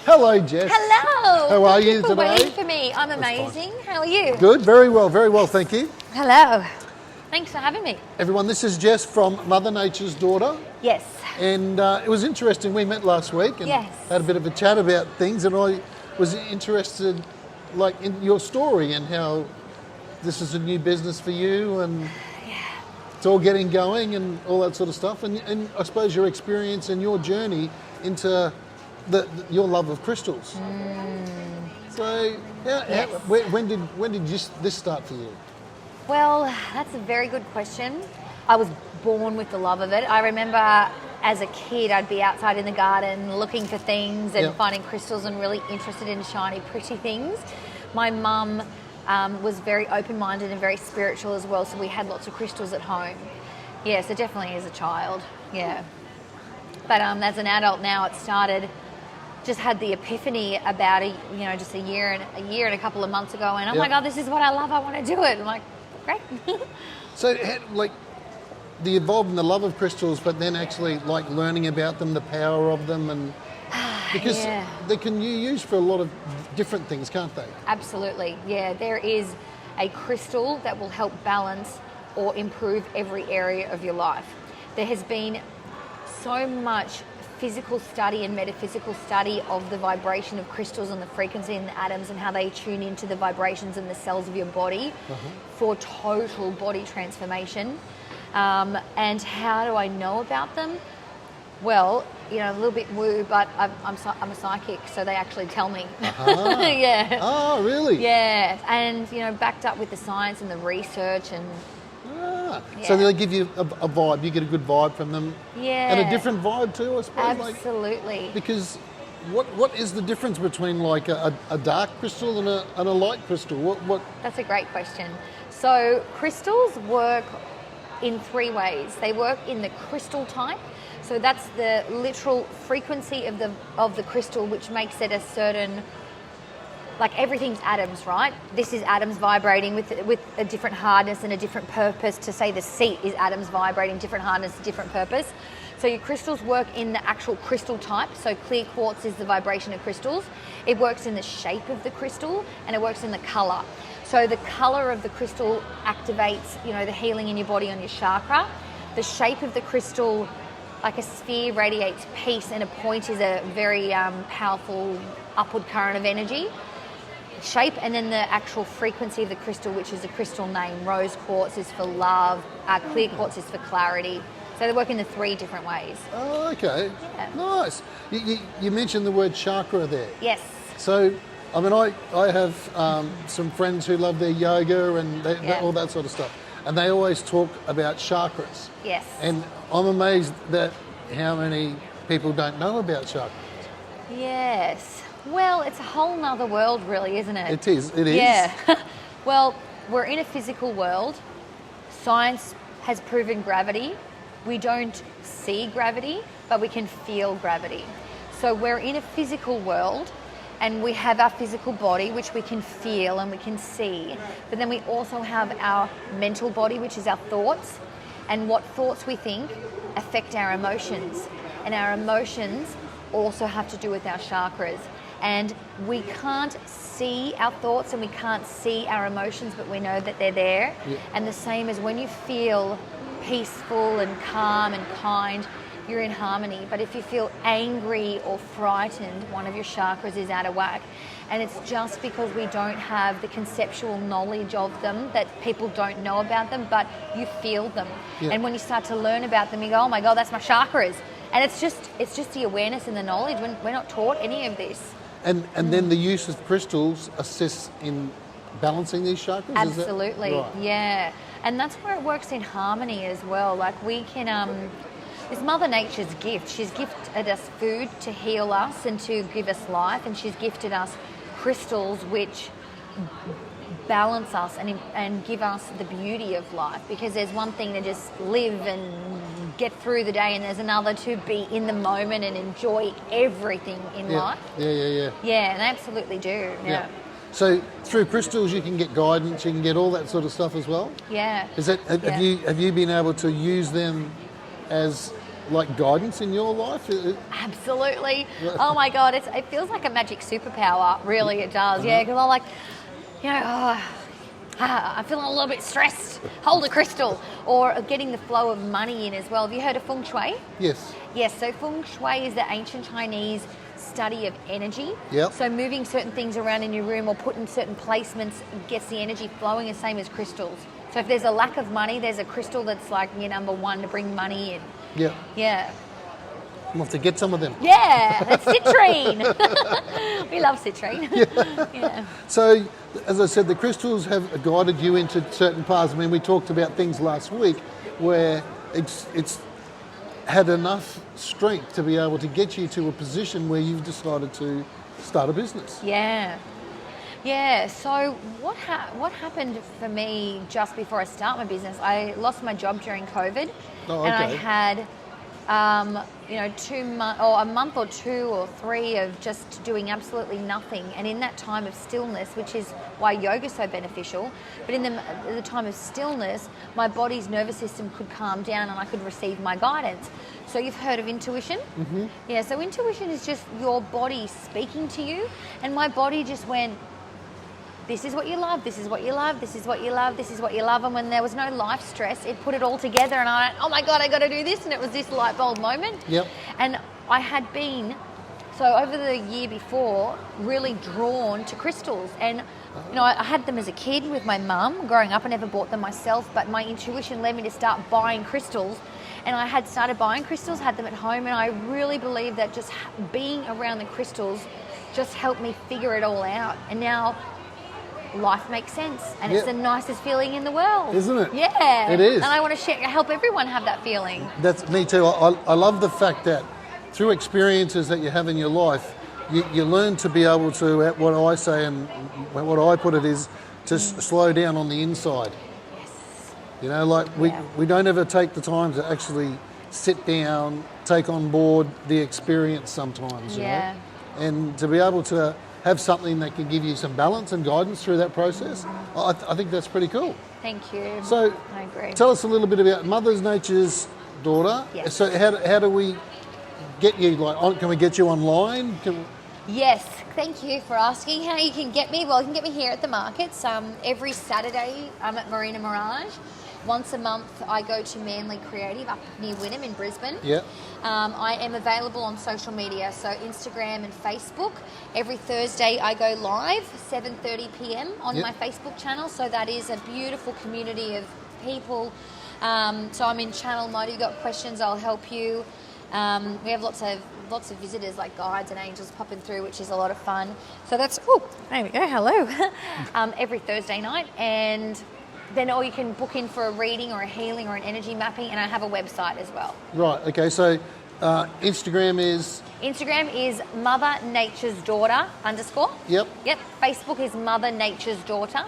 Hello, Jess. Hello. How are you Thank you for today? waiting for me. I'm amazing. How are you? Good, very well, thank you. Hello. Thanks for having me. Everyone, this is Jess from Mothernaturesdaughter. Yes. And it was interesting, we met last week and Yes. had a bit of a chat about things, and I was interested in your story and how this is a new business for you and it's all getting going and all that sort of stuff, and I suppose your experience and your journey into your love of crystals. So Yes. when did this start for you? Well, that's a very good question. I was born with the love of it. I remember as a kid, I'd be outside in the garden looking for things and finding crystals and really interested in shiny, pretty things. My mum was very open-minded and very spiritual as well, so we had lots of crystals at home. Yeah, so definitely as a child, yeah. But as an adult now, it started, just had the epiphany about just a year and a couple of months ago, and oh my God, this is what I love, I want to do it. I'm like, great. So the involved in the love of crystals, but then actually learning about them, the power of them, and because they can be used for a lot of different things, can't they? Absolutely, yeah. There is a crystal that will help balance or improve every area of your life. There has been so much physical study and metaphysical study of the vibration of crystals and the frequency and the atoms and how they tune into the vibrations in the cells of your body for total body transformation. And how do I know about them? Well, a little bit woo, but I'm a psychic, so they actually tell me. Yeah. Oh, really? Yeah, and backed up with the science and the research and. So they give you a vibe. You get a good vibe from them. Yeah. And a different vibe too, I suppose. Absolutely. Because what is the difference between a dark crystal and a light crystal? What? That's a great question. So crystals work in three ways. They work in the crystal type. So that's the literal frequency of the crystal, which makes it a certain. Everything's atoms, right? This is atoms vibrating with a different hardness and a different purpose. To say the seat is atoms vibrating, different hardness, different purpose. So your crystals work in the actual crystal type. So clear quartz is the vibration of crystals. It works in the shape of the crystal and it works in the color. So the color of the crystal activates, the healing in your body on your chakra. The shape of the crystal, like a sphere, radiates peace, and a point is a very powerful upward current of energy. Shape, and then the actual frequency of the crystal, which is a crystal name. Rose quartz is for love, clear quartz is for clarity. So they work in the three different ways. Oh, okay. Yeah. Nice. You mentioned the word chakra there. Yes. So, I have some friends who love their yoga and all that sort of stuff. And they always talk about chakras. Yes. And I'm amazed that how many people don't know about chakras. Yes. Well, it's a whole nother world, really, isn't it? It is. Yeah. Well, we're in a physical world. Science has proven gravity. We don't see gravity, but we can feel gravity. So we're in a physical world, and we have our physical body, which we can feel and we can see. But then we also have our mental body, which is our thoughts. And what thoughts we think affect our emotions. And our emotions also have to do with our chakras. And we can't see our thoughts and we can't see our emotions, but we know that they're there. Yeah. And the same as when you feel peaceful and calm and kind, you're in harmony. But if you feel angry or frightened, one of your chakras is out of whack. And it's just because we don't have the conceptual knowledge of them, that people don't know about them, but you feel them. Yeah. And when you start to learn about them, you go, oh my God, that's my chakras. And it's just the awareness and the knowledge. We're not taught any of this. And then the use of crystals assists in balancing these chakras? Absolutely, is that right? Yeah. And that's where it works in harmony as well. We can, it's Mother Nature's gift. She's gifted us food to heal us and to give us life, and she's gifted us crystals which balance us and give us the beauty of life, because there's one thing to just live and get through the day, and there's another to be in the moment and enjoy everything in life. Yeah, and they absolutely do. Yeah. So through crystals you can get guidance, you can get all that sort of stuff as well? Yeah. Have you been able to use them as like guidance in your life? Absolutely. Oh my God, it feels like a magic superpower. Really, it does. Yeah, because I'm like, I'm feeling a little bit stressed. Hold a crystal. Or getting the flow of money in as well. Have you heard of Feng Shui? Yes. Yes, so Feng Shui is the ancient Chinese study of energy. Yep. So moving certain things around in your room or putting certain placements gets the energy flowing, the same as crystals. So if there's a lack of money, there's a crystal that's like your number one to bring money in. Yeah. Yeah. We'll have to get some of them. Yeah, that's citrine. We love citrine. Yeah. So, as I said, the crystals have guided you into certain paths. I mean, we talked about things last week where it's had enough strength to be able to get you to a position where you've decided to start a business. Yeah. Yeah, so what happened for me just before I start my business, I lost my job during COVID. Oh, okay. And I had, a month or 2 or 3 of just doing absolutely nothing. And in that time of stillness, which is why yoga is so beneficial, but in the time of stillness, my body's nervous system could calm down and I could receive my guidance. So you've heard of intuition? Mm-hmm. Yeah, so intuition is just your body speaking to you. And my body just went, this is what you love, this is what you love, this is what you love, this is what you love. And when there was no life stress, it put it all together and I went, oh my God, I got to do this. And it was this light bulb moment. Yep. And I had been, so over the year before, really drawn to crystals. And, I had them as a kid with my mum. Growing up, I never bought them myself, but my intuition led me to start buying crystals. And I had started buying crystals, had them at home, and I really believe that just being around the crystals just helped me figure it all out. And now life makes sense, and it's the nicest feeling in the world, isn't it? Yeah, it is. And I want to help everyone have that feeling. That's me too. I love the fact that through experiences that you have in your life, you learn to be able to, what I say and what I put it is, to slow down on the inside. Yes. Like we don't ever take the time to actually sit down, take on board the experience sometimes. Yeah. And to be able to have something that can give you some balance and guidance through that process, I think that's pretty cool. Thank you. So, I agree. Tell us a little bit about Mother Nature's Daughter. Yes. So how do we get you? Can we get you online? Yes, thank you for asking how you can get me. Well, you can get me here at the markets. Every Saturday I'm at Marina Mirage. Once a month I go to Manly Creative up near Wynnum in Brisbane. Yeah. I am available on social media, so Instagram and Facebook. Every Thursday I go live, 7:30 p.m. on my Facebook channel. So that is a beautiful community of people. So I'm in channel mode. If you've got questions, I'll help you. We have lots of visitors like guides and angels popping through, which is a lot of fun. So that's, there we go, hello. Every Thursday night, and then or you can book in for a reading or a healing or an energy mapping, and I have a website as well. Right, okay, so Instagram is Mothernaturesdaughter _. Yep. Facebook is Mothernaturesdaughter.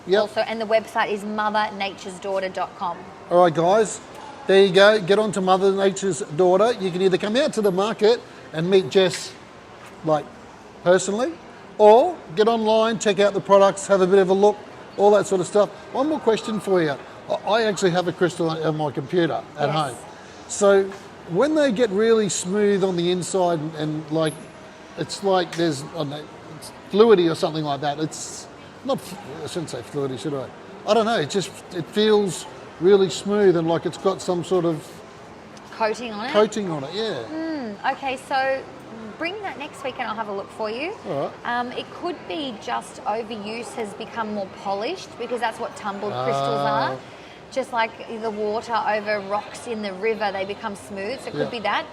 Yep. Also, and the website is mothernaturesdaughter.com. All right, guys. There you go. Get on to Mother Nature's Daughter. You can either come out to the market and meet Jess, personally, or get online, check out the products, have a bit of a look, all that sort of stuff. One more question for you. I actually have a crystal on my computer at home. So when they get really smooth on the inside and it's like there's it's fluidity or something like that. It's not. I shouldn't say fluidity, should I? I don't know. It feels really smooth and like it's got some sort of coating on it. Yeah. Okay, so bring that next week and I'll have a look for you. All right. It could be just overuse has become more polished, because that's what tumbled crystals are. Just like the water over rocks in the river, they become smooth. So it could be that.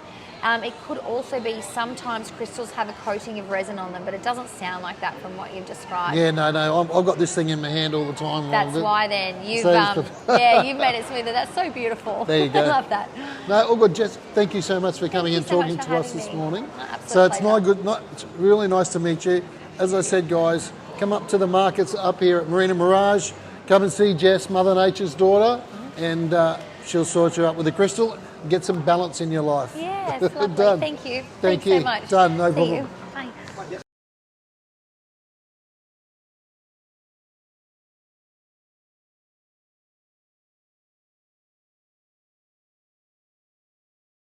It could also be sometimes crystals have a coating of resin on them, but it doesn't sound like that from what you've described. Yeah, no. I've got this thing in my hand all the time. That's why then. You've you've made it smoother. That's so beautiful. There you go. I love that. No, all good, Jess. Thank you so much for coming and talking to us this morning. So it's it's really nice to meet you. As I said, guys, come up to the markets up here at Marina Mirage. Come and see Jess, Mother Nature's Daughter, and she'll sort you up with a crystal. Get some balance in your life. Yes, lovely. Done. Thank you. Thanks so much. Done, no See problem. you.